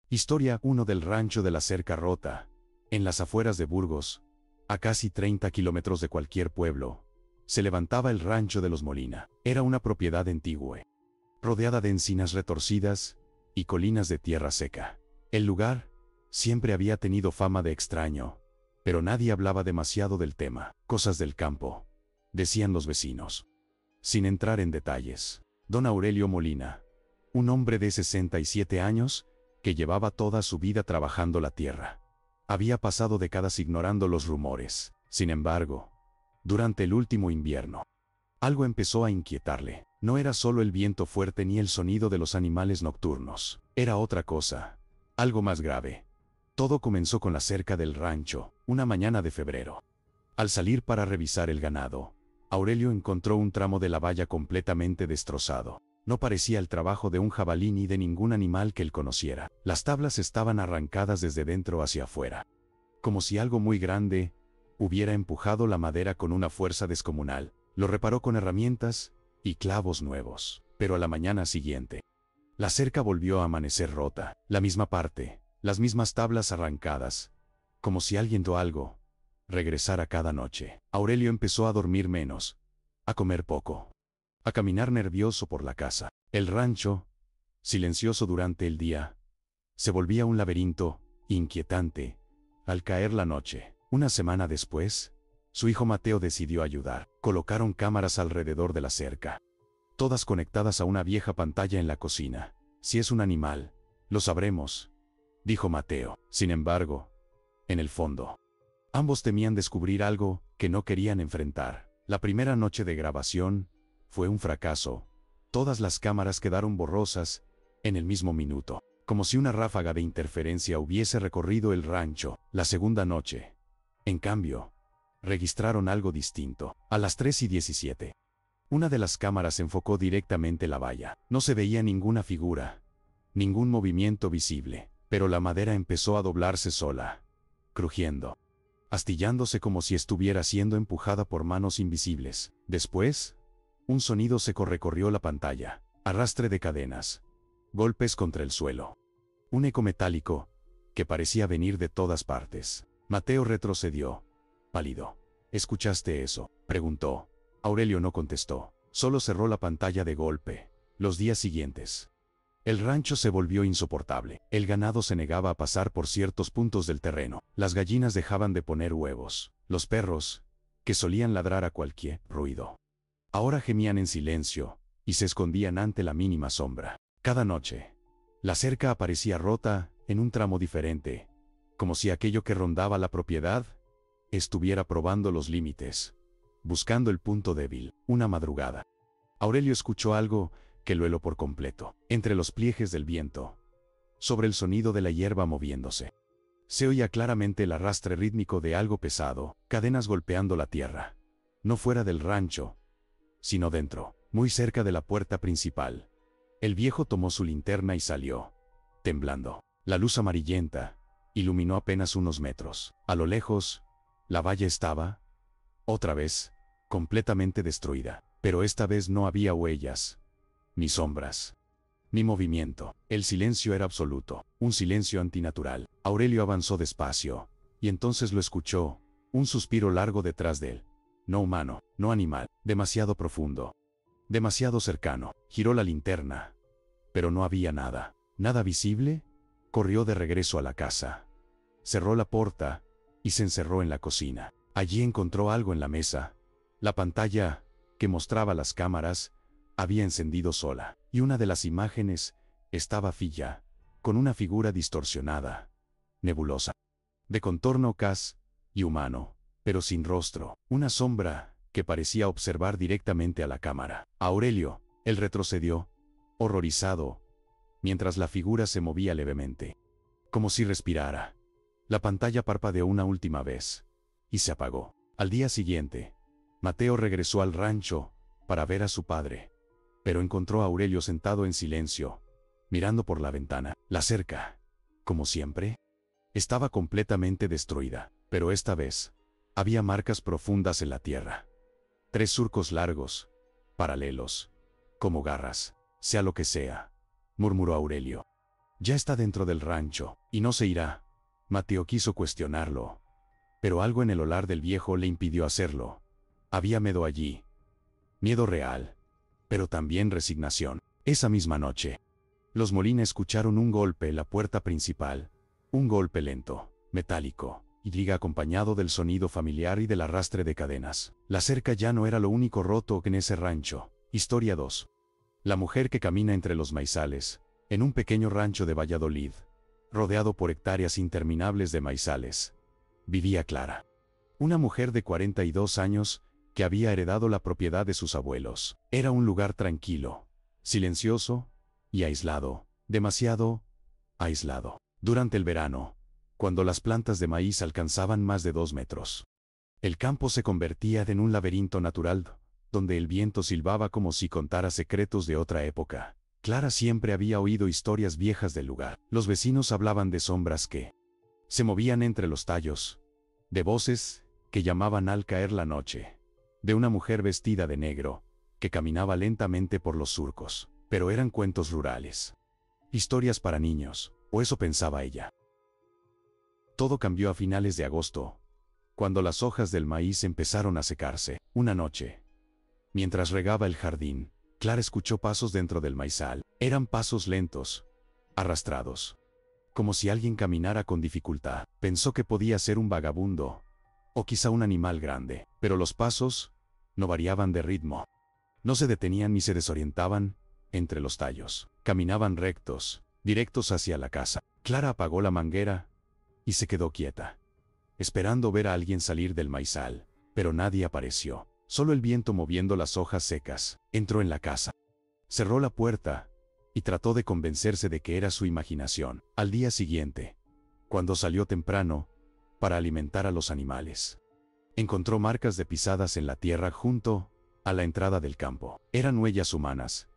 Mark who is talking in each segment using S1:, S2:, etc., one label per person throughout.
S1: Historia 1 del rancho de la Cerca Rota. En las afueras de Burgos, a casi 30 kilómetros de cualquier pueblo, se levantaba el rancho de los Molina. Era una propiedad antigua, rodeada de encinas retorcidas y colinas de tierra seca. El lugar siempre había tenido fama de extraño, pero nadie hablaba demasiado del tema. Cosas del campo, decían los vecinos. Sin entrar en detalles, don Aurelio Molina, un hombre de 67 años, que llevaba toda su vida trabajando la tierra, había pasado décadas ignorando los rumores. Sin embargo, durante el último invierno, algo empezó a inquietarle. No era solo el viento fuerte ni el sonido de los animales nocturnos. Era otra cosa, algo más grave. Todo comenzó con la cerca del rancho, una mañana de febrero. Al salir para revisar el ganado, Aurelio encontró un tramo de la valla completamente destrozado. No parecía el trabajo de un jabalí ni de ningún animal que él conociera. Las tablas estaban arrancadas desde dentro hacia afuera, como si algo muy grande hubiera empujado la madera con una fuerza descomunal. Lo reparó con herramientas y clavos nuevos. Pero a la mañana siguiente, la cerca volvió a amanecer rota. La misma parte, las mismas tablas arrancadas, como si alguien o algo regresara cada noche. Aurelio empezó a dormir menos, a comer poco, a caminar nervioso por la casa. El rancho, silencioso durante el día, se volvía un laberinto inquietante al caer la noche. Una semana después, su hijo Mateo decidió ayudar. Colocaron cámaras alrededor de la cerca, todas conectadas a una vieja pantalla en la cocina. Si es un animal, lo sabremos, dijo Mateo. Sin embargo, en el fondo, ambos temían descubrir algo que no querían enfrentar. La primera noche de grabación fue un fracaso. Todas las cámaras quedaron borrosas en el mismo minuto, como si una ráfaga de interferencia hubiese recorrido el rancho. La segunda noche, en cambio, registraron algo distinto. A las 3:17, una de las cámaras enfocó directamente la valla. No se veía ninguna figura, ningún movimiento visible, pero la madera empezó a doblarse sola, crujiendo, astillándose como si estuviera siendo empujada por manos invisibles. Después, un sonido seco recorrió la pantalla, arrastre de cadenas, golpes contra el suelo, un eco metálico que parecía venir de todas partes. Mateo retrocedió, pálido. ¿Escuchaste eso?, preguntó. Aurelio no contestó, solo cerró la pantalla de golpe. Los días siguientes, el rancho se volvió insoportable. El ganado se negaba a pasar por ciertos puntos del terreno. Las gallinas dejaban de poner huevos. Los perros, que solían ladrar a cualquier ruido, ahora gemían en silencio y se escondían ante la mínima sombra. Cada noche, la cerca aparecía rota en un tramo diferente, como si aquello que rondaba la propiedad estuviera probando los límites, buscando el punto débil. Una madrugada, Aurelio escuchó algo que lo heló por completo. Entre los pliejes del viento, sobre el sonido de la hierba moviéndose, se oía claramente el arrastre rítmico de algo pesado, cadenas golpeando la tierra. No fuera del rancho, sino dentro, muy cerca de la puerta principal. El viejo tomó su linterna y salió, temblando. La luz amarillenta iluminó apenas unos metros. A lo lejos, la valla estaba, otra vez, completamente destruida. Pero esta vez no había huellas, ni sombras, ni movimiento. El silencio era absoluto, un silencio antinatural. Aurelio avanzó despacio, y entonces lo escuchó, un suspiro largo detrás de él. No humano, no animal, demasiado profundo, demasiado cercano. Giró la linterna, pero no había nada, nada visible. Corrió de regreso a la casa, cerró la puerta y se encerró en la cocina. Allí encontró algo en la mesa. La pantalla que mostraba las cámaras había encendido sola, y una de las imágenes estaba fija, con una figura distorsionada, nebulosa, de contorno casi humano, pero sin rostro. Una sombra que parecía observar directamente a la cámara. Aurelio, él retrocedió, horrorizado, mientras la figura se movía levemente, como si respirara. La pantalla parpadeó una última vez y se apagó. Al día siguiente, Mateo regresó al rancho para ver a su padre, pero encontró a Aurelio sentado en silencio, mirando por la ventana. La cerca, como siempre, estaba completamente destruida, pero esta vez había marcas profundas en la tierra. 3 surcos largos, paralelos, como garras. Sea lo que sea, murmuró Aurelio. Ya está dentro del rancho, y no se irá. Mateo quiso cuestionarlo, pero algo en el holar del viejo le impidió hacerlo. Había miedo allí. Miedo real, pero también resignación. Esa misma noche, los Molina escucharon un golpe en la puerta principal. Un golpe lento, metálico, y diga acompañado del sonido familiar y del arrastre de cadenas. La cerca ya no era lo único roto en ese rancho. Historia 2. La mujer que camina entre los maizales, en un pequeño rancho de Valladolid, rodeado por hectáreas interminables de maizales, vivía Clara. Una mujer de 42 años, que había heredado la propiedad de sus abuelos. Era un lugar tranquilo, silencioso y aislado, demasiado aislado. Durante el verano, cuando las plantas de maíz alcanzaban más de 2 metros, el campo se convertía en un laberinto natural, donde el viento silbaba como si contara secretos de otra época. Clara siempre había oído historias viejas del lugar. Los vecinos hablaban de sombras que se movían entre los tallos, de voces que llamaban al caer la noche, de una mujer vestida de negro, que caminaba lentamente por los surcos. Pero eran cuentos rurales. Historias para niños, o eso pensaba ella. Todo cambió a finales de agosto, cuando las hojas del maíz empezaron a secarse. Una noche, mientras regaba el jardín, Clara escuchó pasos dentro del maizal. Eran pasos lentos, arrastrados, como si alguien caminara con dificultad. Pensó que podía ser un vagabundo, o quizá un animal grande, pero los pasos no variaban de ritmo. No se detenían ni se desorientaban entre los tallos. Caminaban rectos, directos hacia la casa. Clara apagó la manguera y se quedó quieta, esperando ver a alguien salir del maizal, pero nadie apareció. Solo el viento moviendo las hojas secas. Entró en la casa, cerró la puerta y trató de convencerse de que era su imaginación. Al día siguiente, cuando salió temprano para alimentar a los animales, encontró marcas de pisadas en la tierra junto a la entrada del campo. Eran huellas humanas,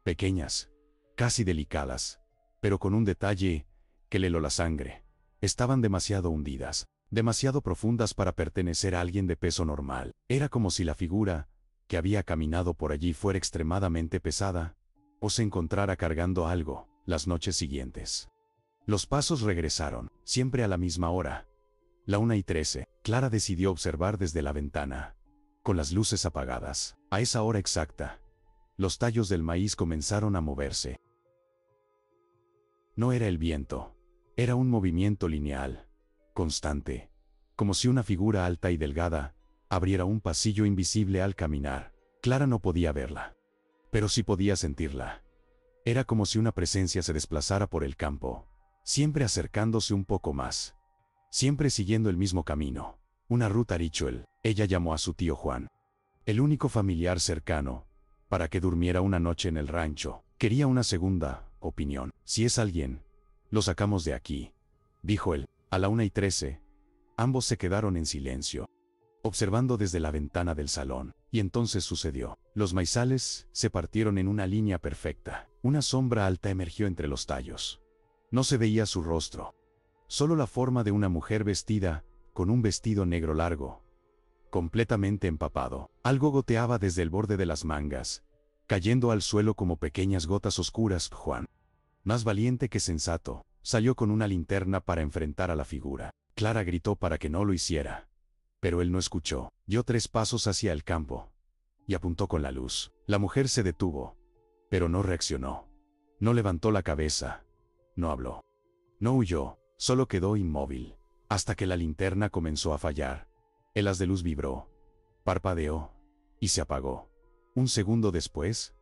S1: pequeñas, casi delicadas, pero con un detalle que le heló la sangre. Estaban demasiado hundidas, demasiado profundas para pertenecer a alguien de peso normal. Era como si la figura que había caminado por allí fuera extremadamente pesada, o se encontrara cargando algo. Las noches siguientes, los pasos regresaron, siempre a la misma hora, la 1:13. Clara decidió observar desde la ventana, con las luces apagadas. A esa hora exacta, los tallos del maíz comenzaron a moverse. No era el viento, era un movimiento lineal, constante, como si una figura alta y delgada abriera un pasillo invisible al caminar. Clara no podía verla, pero sí podía sentirla. Era como si una presencia se desplazara por el campo, siempre acercándose un poco más, siempre siguiendo el mismo camino, una ruta ritual. Ella llamó a su tío Juan, el único familiar cercano, para que durmiera una noche en el rancho. Quería una segunda opinión. Si es alguien, lo sacamos de aquí, dijo él. A la 1:13, ambos se quedaron en silencio, observando desde la ventana del salón. Y entonces sucedió. Los maizales se partieron en una línea perfecta. Una sombra alta emergió entre los tallos. No se veía su rostro, solo la forma de una mujer vestida con un vestido negro largo, completamente empapado. Algo goteaba desde el borde de las mangas, cayendo al suelo como pequeñas gotas oscuras. Juan, más valiente que sensato, salió con una linterna para enfrentar a la figura. Clara gritó para que no lo hiciera, pero él no escuchó. Dio 3 pasos hacia el campo y apuntó con la luz. La mujer se detuvo, pero no reaccionó. No levantó la cabeza, no habló, no huyó, solo quedó inmóvil, hasta que la linterna comenzó a fallar. El haz de luz vibró, parpadeó y se apagó. Un segundo después,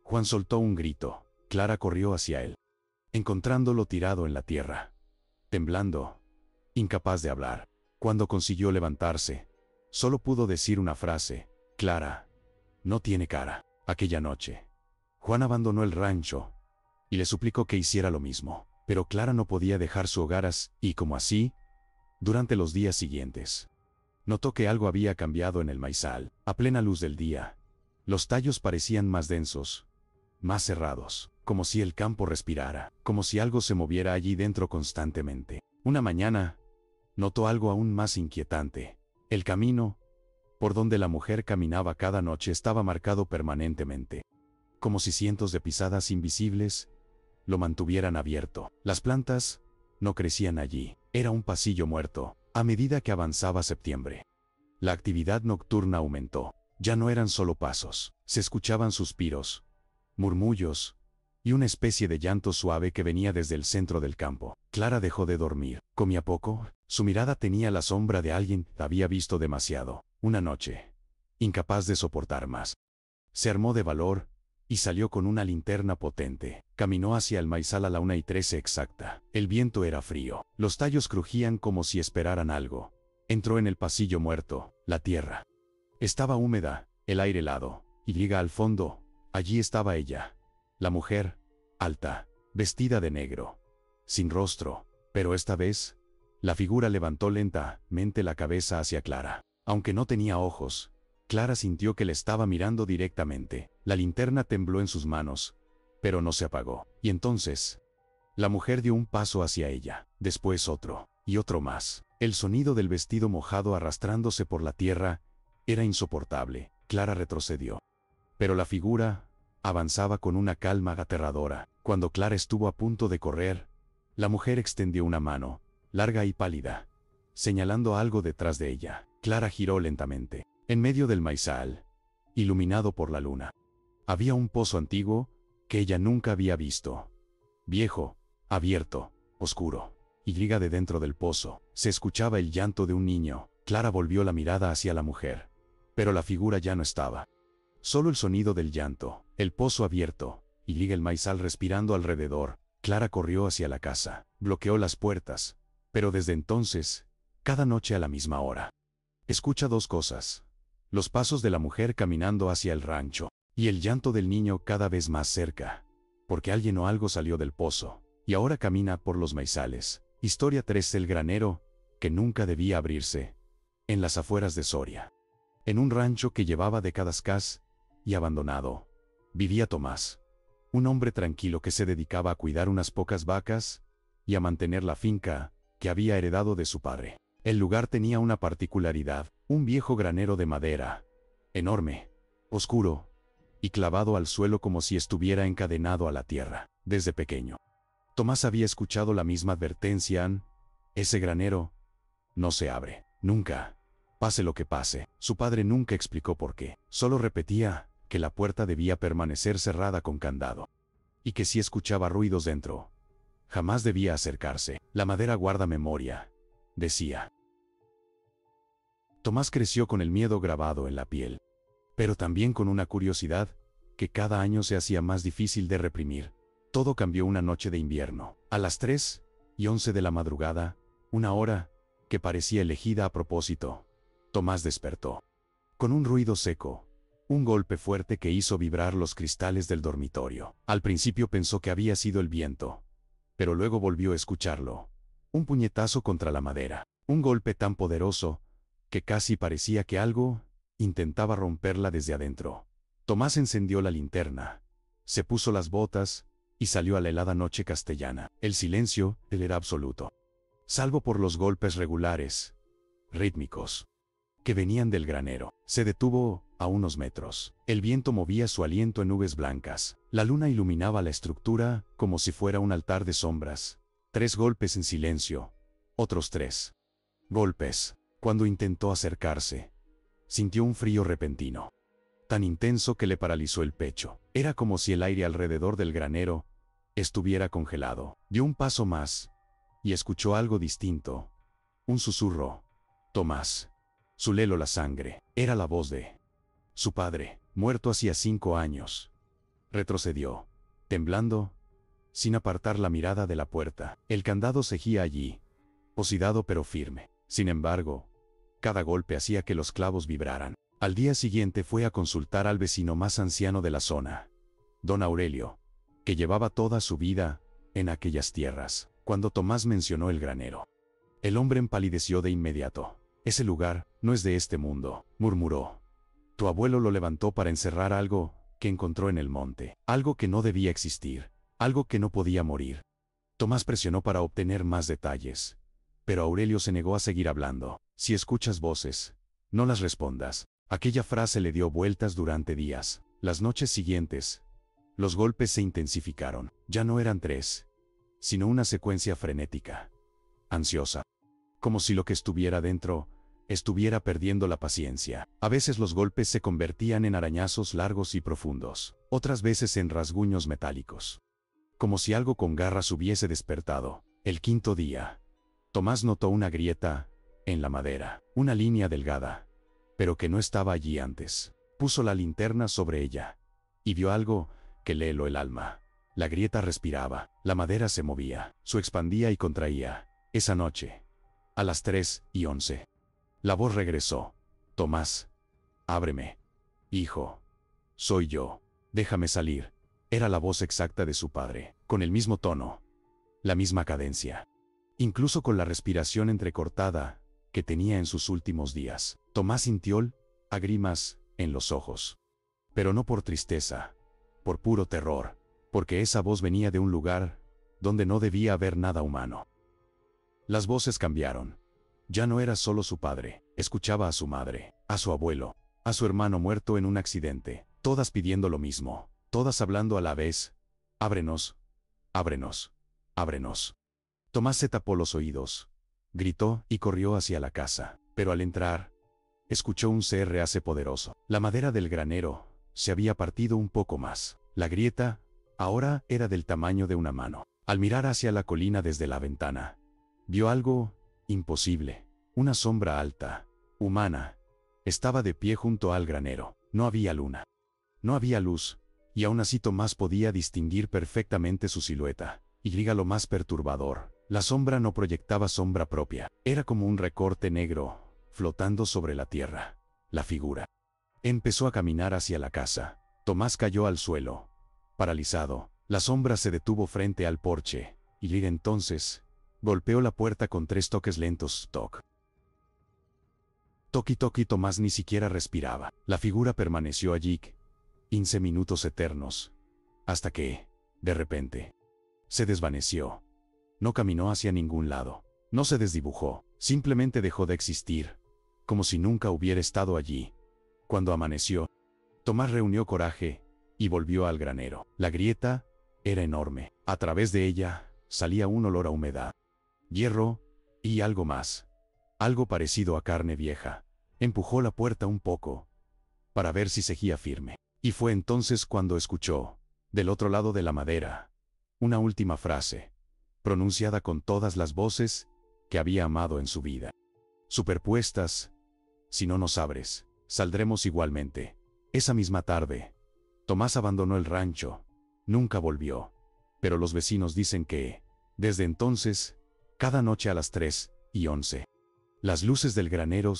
S1: Juan soltó un grito. Clara corrió hacia él, encontrándolo tirado en la tierra, temblando, incapaz de hablar. Cuando consiguió levantarse, solo pudo decir una frase: Clara, no tiene cara. Aquella noche, Juan abandonó el rancho y le suplicó que hiciera lo mismo, pero Clara no podía dejar su hogar y como así, durante los días siguientes, notó que algo había cambiado en el maizal. A plena luz del día, los tallos parecían más densos, más cerrados, como si el campo respirara, como si algo se moviera allí dentro constantemente. Una mañana, notó algo aún más inquietante. El camino por donde la mujer caminaba cada noche estaba marcado permanentemente, como si cientos de pisadas invisibles lo mantuvieran abierto. Las plantas no crecían allí. Era un pasillo muerto. A medida que avanzaba septiembre, la actividad nocturna aumentó. Ya no eran solo pasos. Se escuchaban suspiros, murmullos y una especie de llanto suave que venía desde el centro del campo. Clara dejó de dormir. Comía poco. Su mirada tenía la sombra de alguien que había visto demasiado. Una noche, incapaz de soportar más, se armó de valor y salió con una linterna potente. Caminó hacia el maizal a la 1:13 exacta. El viento era frío. Los tallos crujían como si esperaran algo. Entró en el pasillo muerto. La tierra estaba húmeda, el aire helado. Y al fondo, allí estaba ella. La mujer, alta, vestida de negro, sin rostro. Pero esta vez, la figura levantó lentamente la cabeza hacia Clara. Aunque no tenía ojos, Clara sintió que le estaba mirando directamente. La linterna tembló en sus manos, pero no se apagó. Y entonces, la mujer dio un paso hacia ella, después otro, y otro más. El sonido del vestido mojado arrastrándose por la tierra era insoportable. Clara retrocedió. Pero la figura avanzaba con una calma aterradora. Cuando Clara estuvo a punto de correr, la mujer extendió una mano, larga y pálida, señalando algo detrás de ella. Clara giró lentamente. En medio del maizal, iluminado por la luna, había un pozo antiguo que ella nunca había visto. Viejo, abierto, oscuro. Y de dentro del pozo se escuchaba el llanto de un niño. Clara volvió la mirada hacia la mujer, pero la figura ya no estaba. Solo el sonido del llanto, el pozo abierto, y el maizal respirando alrededor. Clara corrió hacia la casa, bloqueó las puertas, pero desde entonces, cada noche a la misma hora, escucha dos cosas: los pasos de la mujer caminando hacia el rancho, y el llanto del niño cada vez más cerca, porque alguien o algo salió del pozo, y ahora camina por los maizales. Historia 3: el granero, que nunca debía abrirse. En las afueras de Soria, en un rancho que llevaba décadas casi y abandonado, vivía Tomás, un hombre tranquilo que se dedicaba a cuidar unas pocas vacas y a mantener la finca que había heredado de su padre. El lugar tenía una particularidad: un viejo granero de madera, enorme, oscuro, y clavado al suelo como si estuviera encadenado a la tierra. Desde pequeño, Tomás había escuchado la misma advertencia: ese granero no se abre, nunca, pase lo que pase. Su padre nunca explicó por qué, solo repetía que la puerta debía permanecer cerrada con candado, y que si escuchaba ruidos dentro, jamás debía acercarse. La madera guarda memoria, decía. Tomás creció con el miedo grabado en la piel, pero también con una curiosidad que cada año se hacía más difícil de reprimir. Todo cambió una noche de invierno. A las 3:11 de la madrugada, una hora que parecía elegida a propósito, Tomás despertó con un ruido seco, un golpe fuerte que hizo vibrar los cristales del dormitorio. Al principio pensó que había sido el viento, pero luego volvió a escucharlo. Un puñetazo contra la madera, un golpe tan poderoso que casi parecía que algo intentaba romperla desde adentro. Tomás encendió la linterna, se puso las botas y salió a la helada noche castellana. El silencio era absoluto, salvo por los golpes regulares, rítmicos, que venían del granero. Se detuvo a unos metros. El viento movía su aliento en nubes blancas. La luna iluminaba la estructura como si fuera un altar de sombras. 3 golpes en silencio. Otros 3 golpes. Cuando intentó acercarse, sintió un frío repentino, tan intenso que le paralizó el pecho. Era como si el aire alrededor del granero estuviera congelado. Dio un paso más y escuchó algo distinto. Un susurro. Tomás. Su lelo la sangre. Era la voz de su padre, muerto hacía 5 años. Retrocedió, temblando, sin apartar la mirada de la puerta. El candado seguía allí, oxidado pero firme. Sin embargo, cada golpe hacía que los clavos vibraran. Al día siguiente fue a consultar al vecino más anciano de la zona, don Aurelio, que llevaba toda su vida en aquellas tierras. Cuando Tomás mencionó el granero, el hombre empalideció de inmediato. Ese lugar no es de este mundo, murmuró. Tu abuelo lo levantó para encerrar algo que encontró en el monte, algo que no debía existir, algo que no podía morir. Tomás presionó para obtener más detalles, pero Aurelio se negó a seguir hablando. Si escuchas voces, no las respondas. Aquella frase le dio vueltas durante días. Las noches siguientes, Los golpes se intensificaron. Ya no eran 3, sino una secuencia frenética, ansiosa, como si lo que estuviera dentro estuviera perdiendo la paciencia. A veces los golpes se convertían en arañazos largos y profundos, otras veces en rasguños metálicos, como si algo con garras hubiese despertado. El quinto día, Tomás notó una grieta en la madera, una línea delgada, pero que no estaba allí antes. Puso la linterna sobre ella y vio algo que le heló el alma. La grieta respiraba, la madera se movía, se expandía y contraía. Esa noche, a las 3:11, la voz regresó. Tomás, ábreme. Hijo, soy yo. Déjame salir. Era la voz exacta de su padre, con el mismo tono, la misma cadencia, incluso con la respiración entrecortada que tenía en sus últimos días. Tomás sintió lágrimas en los ojos, pero no por tristeza, por puro terror, porque esa voz venía de un lugar donde no debía haber nada humano. Las voces cambiaron. Ya no era solo su padre, escuchaba a su madre, a su abuelo, a su hermano muerto en un accidente, todas pidiendo lo mismo, todas hablando a la vez. Ábrenos, ábrenos, ábrenos. Tomás se tapó los oídos, gritó y corrió hacia la casa, pero al entrar, escuchó un CRAC poderoso. La madera del granero se había partido un poco más. La grieta ahora era del tamaño de una mano. Al mirar hacia la colina desde la ventana, vio algo imposible. Una sombra alta, humana, estaba de pie junto al granero. No había luna, no había luz, y aún así Tomás podía distinguir perfectamente su silueta. Y lo más perturbador, la sombra no proyectaba sombra propia. Era como un recorte negro flotando sobre la tierra. La figura empezó a caminar hacia la casa. Tomás cayó al suelo, paralizado. La sombra se detuvo frente al porche, y entonces golpeó la puerta con 3 toques lentos. Toc. Toc y toc, y Tomás ni siquiera respiraba. La figura permaneció allí 15 minutos eternos, hasta que, de repente, se desvaneció. No caminó hacia ningún lado. No se desdibujó. Simplemente dejó de existir, como si nunca hubiera estado allí. Cuando amaneció, Tomás reunió coraje y volvió al granero. La grieta era enorme. A través de ella salía un olor a humedad, hierro y algo más. Algo parecido a carne vieja. Empujó la puerta un poco para ver si seguía firme. Y fue entonces cuando escuchó, del otro lado de la madera, una última frase, pronunciada con todas las voces que había amado en su vida. Superpuestas: si no nos abres, saldremos igualmente. Esa misma tarde, Tomás abandonó el rancho. Nunca volvió. Pero los vecinos dicen que, desde entonces, cada noche a las 3:11, las luces del granero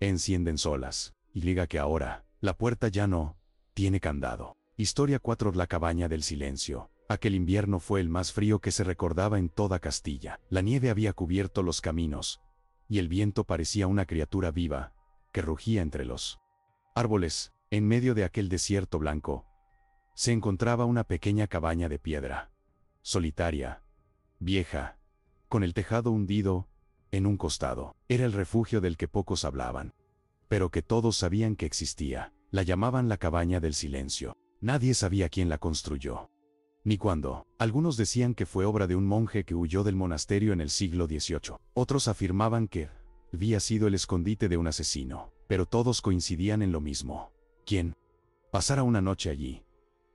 S1: encienden solas. Y que ahora, la puerta ya no tiene candado. Historia 4: La cabaña del silencio. Aquel invierno fue el más frío que se recordaba en toda Castilla. La nieve había cubierto los caminos, y el viento parecía una criatura viva, que rugía entre los árboles. En medio de aquel desierto blanco, se encontraba una pequeña cabaña de piedra, solitaria, vieja, con el tejado hundido en un costado. Era el refugio del que pocos hablaban, pero que todos sabían que existía. La llamaban la cabaña del silencio. Nadie sabía quién la construyó, ni cuándo. Algunos decían que fue obra de un monje que huyó del monasterio en el siglo XVIII. Otros afirmaban que había sido el escondite de un asesino, pero todos coincidían en lo mismo. Quien pasara una noche allí,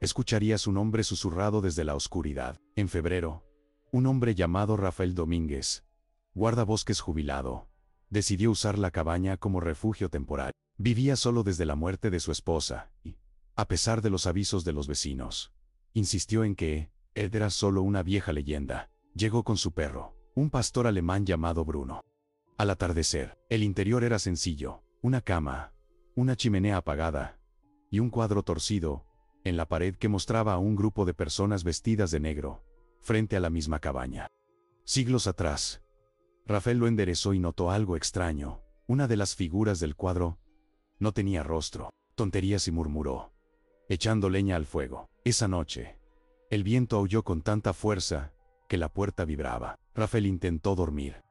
S1: escucharía su nombre susurrado desde la oscuridad. En febrero, un hombre llamado Rafael Domínguez, guardabosques jubilado, decidió usar la cabaña como refugio temporal. Vivía solo desde la muerte de su esposa y, a pesar de los avisos de los vecinos, insistió en que él era solo una vieja leyenda. Llegó con su perro, un pastor alemán llamado Bruno. Al atardecer, el interior era sencillo: una cama, una chimenea apagada y un cuadro torcido en la pared que mostraba a un grupo de personas vestidas de negro frente a la misma cabaña. Siglos atrás, Rafael lo enderezó y notó algo extraño. Una de las figuras del cuadro no tenía rostro. Tonterías, y murmuró, echando leña al fuego. Esa noche, el viento aulló con tanta fuerza que la puerta vibraba. Rafael intentó dormir,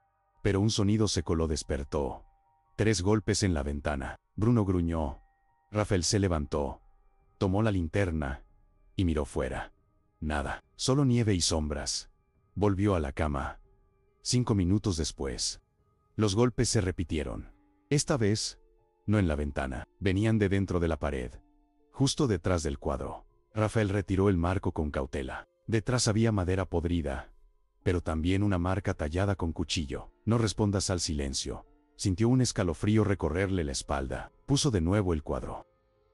S1: pero un sonido seco lo despertó. 3 golpes en la ventana. Bruno gruñó. Rafael se levantó, tomó la linterna y miró fuera. Nada, solo nieve y sombras. Volvió a la cama. 5 minutos después. Los golpes se repitieron. Esta vez, no en la ventana, venían de dentro de la pared, justo detrás del cuadro. Rafael retiró el marco con cautela. Detrás había madera podrida, pero también una marca tallada con cuchillo. No respondas al silencio. Sintió un escalofrío recorrerle la espalda. Puso de nuevo el cuadro,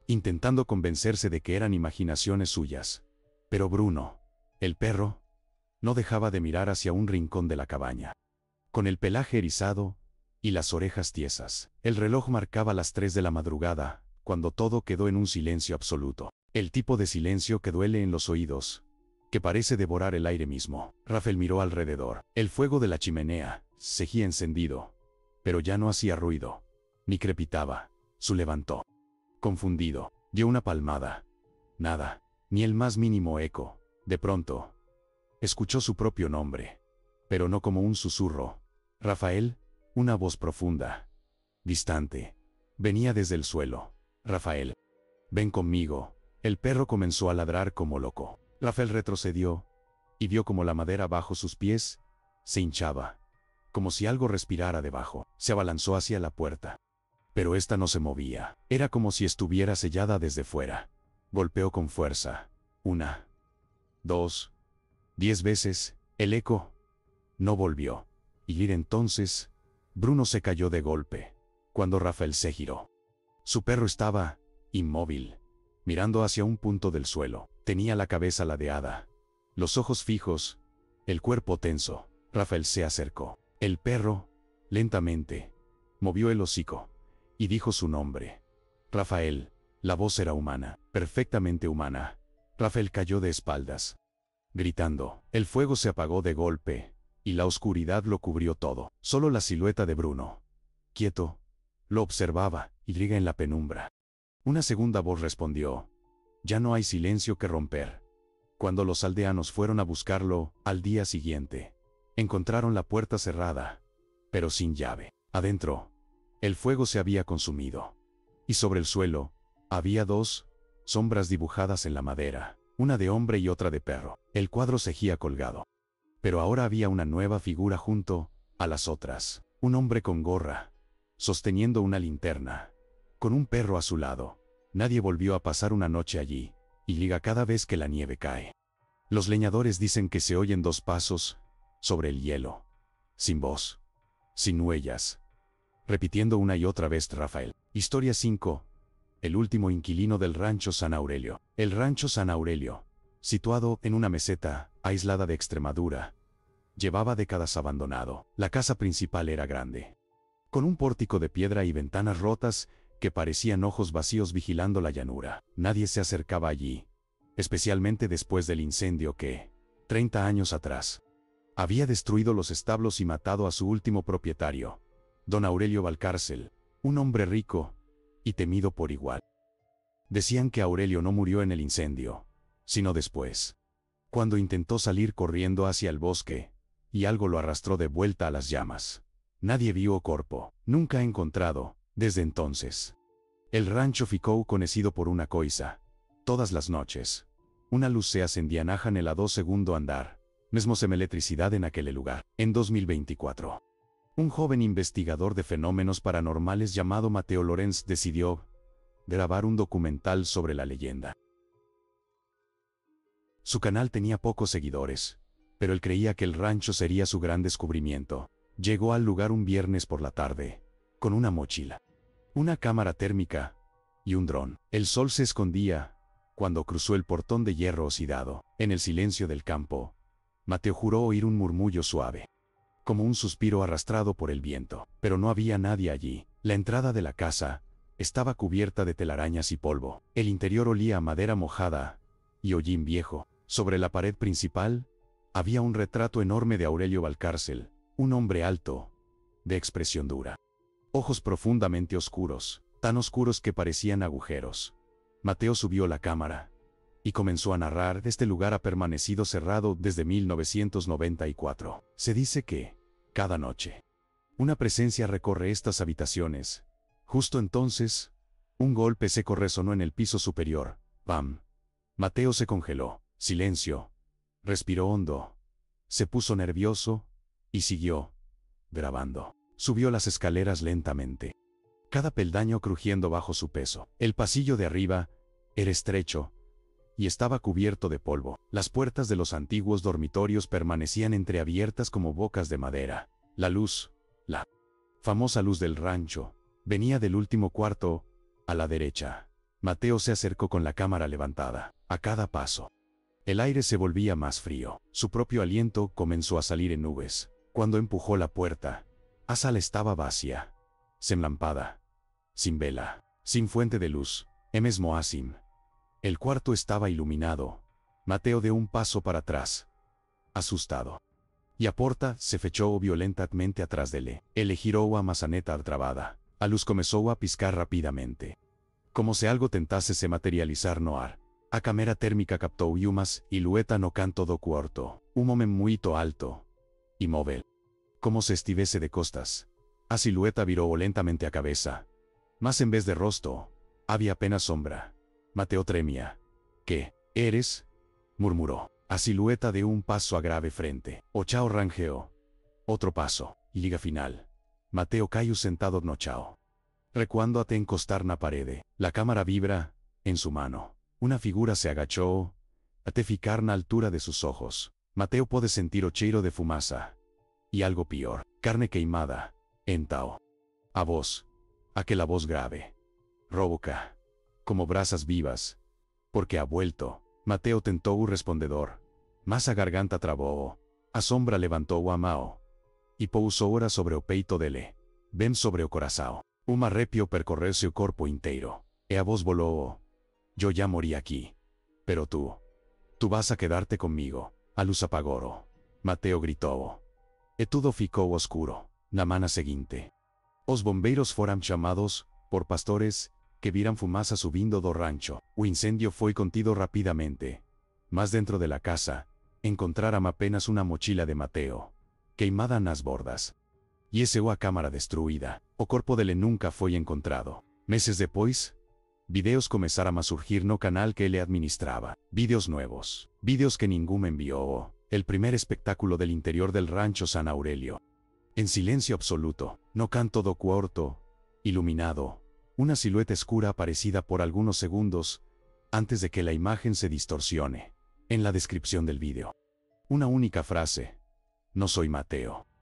S1: intentando convencerse de que eran imaginaciones suyas. Pero Bruno, el perro, no dejaba de mirar hacia un rincón de la cabaña. Con el pelaje erizado y las orejas tiesas, el reloj marcaba las 3 de la madrugada, cuando todo quedó en un silencio absoluto. El tipo de silencio que duele en los oídos, que parece devorar el aire mismo. Rafael miró alrededor. El fuego de la chimenea seguía encendido, pero ya no hacía ruido, ni crepitaba. Se levantó. Confundido, dio una palmada. Nada, ni el más mínimo eco. De pronto, escuchó su propio nombre, pero no como un susurro. Rafael, una voz profunda, distante, venía desde el suelo. Rafael, ven conmigo. El perro comenzó a ladrar como loco. Rafael retrocedió y vio como la madera bajo sus pies se hinchaba, como si algo respirara debajo. Se abalanzó hacia la puerta, pero esta no se movía. Era como si estuviera sellada desde fuera. Golpeó con fuerza. 1, 2, 10 veces. El eco no volvió. Y entonces, Bruno se cayó de golpe, cuando Rafael se giró. Su perro estaba inmóvil, mirando hacia un punto del suelo. Tenía la cabeza ladeada, los ojos fijos, el cuerpo tenso. Rafael se acercó. El perro, lentamente, movió el hocico y dijo su nombre. Rafael. La voz era humana, perfectamente humana. Rafael cayó de espaldas, gritando. El fuego se apagó de golpe, y la oscuridad lo cubrió todo. Solo la silueta de Bruno, quieto, lo observaba, y riga en la penumbra. Una segunda voz respondió. Ya no hay silencio que romper. Cuando los aldeanos fueron a buscarlo, al día siguiente, encontraron la puerta cerrada, pero sin llave. Adentro, el fuego se había consumido. Y sobre el suelo, había 2 sombras dibujadas en la madera, una de hombre y otra de perro. El cuadro seguía colgado, pero ahora había una nueva figura junto a las otras. Un hombre con gorra, sosteniendo una linterna, con un perro a su lado. Nadie volvió a pasar una noche allí, y liga cada vez que la nieve cae. Los leñadores dicen que se oyen 2 pasos sobre el hielo, sin voz, sin huellas. Repitiendo una y otra vez Rafael. Historia 5. El último inquilino del rancho San Aurelio. El rancho San Aurelio, situado en una meseta aislada de Extremadura, llevaba décadas abandonado. La casa principal era grande, con un pórtico de piedra y ventanas rotas que parecían ojos vacíos vigilando la llanura. Nadie se acercaba allí, especialmente después del incendio que, 30 años atrás, había destruido los establos y matado a su último propietario, don Aurelio Valcárcel, un hombre rico y temido por igual. Decían que Aurelio no murió en el incendio, sino después, cuando intentó salir corriendo hacia el bosque, y algo lo arrastró de vuelta a las llamas. Nadie vio cuerpo, nunca encontrado, desde entonces. El rancho ficou conocido por una coisa. Todas las noches, una luz se acendía naja en el segundo andar, mesmo sem electricidad en aquel lugar. En 2024, un joven investigador de fenómenos paranormales llamado Mateo Lorenz decidió grabar un documental sobre la leyenda. Su canal tenía pocos seguidores, pero él creía que el rancho sería su gran descubrimiento. Llegó al lugar un viernes por la tarde, con una mochila, una cámara térmica y un dron. El sol se escondía cuando cruzó el portón de hierro oxidado. En el silencio del campo, Mateo juró oír un murmullo suave, como un suspiro arrastrado por el viento. Pero no había nadie allí. La entrada de la casa estaba cubierta de telarañas y polvo. El interior olía a madera mojada y hollín viejo. Sobre la pared principal, había un retrato enorme de Aurelio Valcárcel, un hombre alto, de expresión dura. Ojos profundamente oscuros, tan oscuros que parecían agujeros. Mateo subió la cámara y comenzó a narrar. Este lugar ha permanecido cerrado desde 1994. Se dice que, cada noche, una presencia recorre estas habitaciones. Justo entonces, un golpe seco resonó en el piso superior. ¡Pam! Mateo se congeló. Silencio. Respiró hondo. Se puso nervioso y siguió grabando. Subió las escaleras lentamente, cada peldaño crujiendo bajo su peso. El pasillo de arriba era estrecho y estaba cubierto de polvo. Las puertas de los antiguos dormitorios permanecían entreabiertas como bocas de madera. La luz, la famosa luz del rancho, venía del último cuarto, a la derecha. Mateo se acercó con la cámara levantada. A cada paso, el aire se volvía más frío. Su propio aliento comenzó a salir en nubes. Cuando empujó la puerta, la sala estaba vacía, sin lámpara, sin vela, sin fuente de luz. Mesmo así, el cuarto estaba iluminado. Mateo dio un paso para atrás, asustado. Y la porta se fechó violentamente atrás de él. Él giró a maçaneta trabada. La luz comenzó a piscar rápidamente, como si algo tentase se materializar no ar. A cámara térmica captó uma silhueta no canto do quarto. Un hombre muy alto, inmóvil, como si estuviese de costas. La silueta viró lentamente a cabeza, mas en vez de rostro, había apenas sombra. Mateo tremía. ¿Qué eres?, murmuró. La silueta dio un paso a grave frente. O chao rangeó. Otro paso, y liga final. Mateo cayó sentado no chao, recuando a te encostar na parede. La cámara vibra en su mano. Una figura se agachó a te ficar na altura de sus ojos. Mateo puede sentir o cheiro de fumaza. Y algo peor, carne queimada. Entao. A voz. Aquella voz grave. Roboca. Como brasas vivas. Porque ha vuelto. Mateo tentó un respondedor. Mas a garganta trabó. A sombra levantó a mao. Y pousó ora sobre o peito dele. Ven sobre o corazao. Un arrepio percorreu o corpo inteiro. E a voz voló. Yo ya morí aquí. Pero tú vas a quedarte conmigo. A luz apagoro. Mateo gritó. E tudo ficou oscuro. Na mana seguinte, os bombeiros foram chamados por pastores que viran fumaza subindo do rancho. O incendio foi contido rapidamente. Mas dentro de la casa, encontraram apenas una mochila de Mateo, queimada nas bordas. E ese a cámara destruída. O corpo dele nunca foi encontrado. Meses depois, videos começaram a surgir no canal que ele administraba. Videos nuevos. Videos que ningún envió. El primer espectáculo del interior del rancho San Aurelio. En silencio absoluto, no canto do cuarto, iluminado, una silueta oscura aparecida por algunos segundos, antes de que la imagen se distorsione. En la descripción del vídeo, una única frase: no soy Mateo.